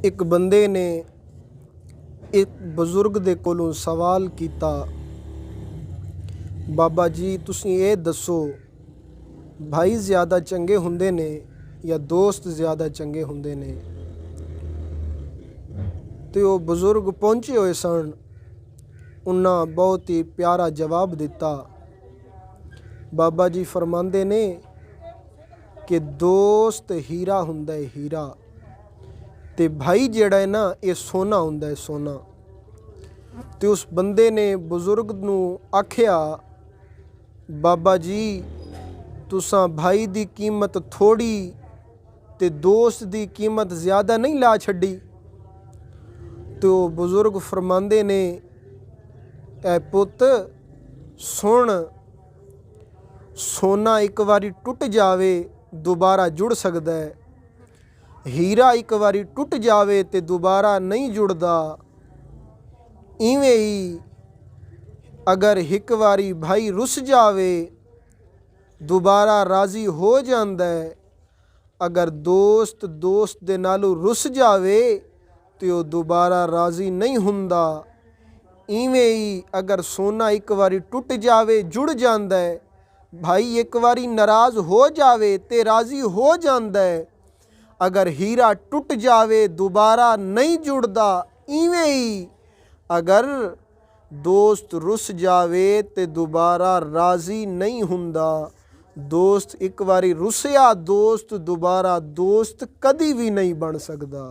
एक बंदे ने एक बजुर्ग दे कोलों सवाल किया, बाबा जी तुसीं ये दसो भाई ज़्यादा चंगे हुंदे ने या दोस्त ज़्यादा चंगे हुंदे ने। तो वो बजुर्ग पहुँचे हुए सन, उन्हें बहुत ही प्यारा जवाब दिता। बाबा जी फरमांदे ने कि दोस्त हीरा हुंदा है, हीरा, ते भाई जेड़ा है ना ये सोना हुंदा है, सोना। तो उस बंदे ने बजुर्ग नू आख्या, बाबा जी तुसां भाई दी कीमत थोड़ी ते दोस्त दी कीमत ज़्यादा नहीं ला छड्डी। तो बजुर्ग फरमांदे ने, ऐ पुत सुन, सोना एक बारी टुट जावे दोबारा जुड़ सकदा है, हीरा एक बारी टुट जावे ते दोबारा नहीं जुड़दा। इवें ही अगर एक बारी भाई रुस जावे दोबारा राज़ी हो जांदा है, अगर दोस्त दोस्त दे नालों रुस जावे तो वो दोबारा राज़ी नहीं हुंदा। इवें ही अगर सोना एक बारी टुट जावे जुड़ जांदा है, भाई एक बारी नाराज़ हो जावे ते राज़ी हो जांदा है, अगर हीरा टुट जावे दोबारा नहीं जुड़दा। इवें ही अगर दोस्त रुस जावे ते दोबारा राज़ी नहीं हुंदा। दोस्त एक बारी रुसिया दोस्त दोबारा दोस्त कदी भी नहीं बन सकदा।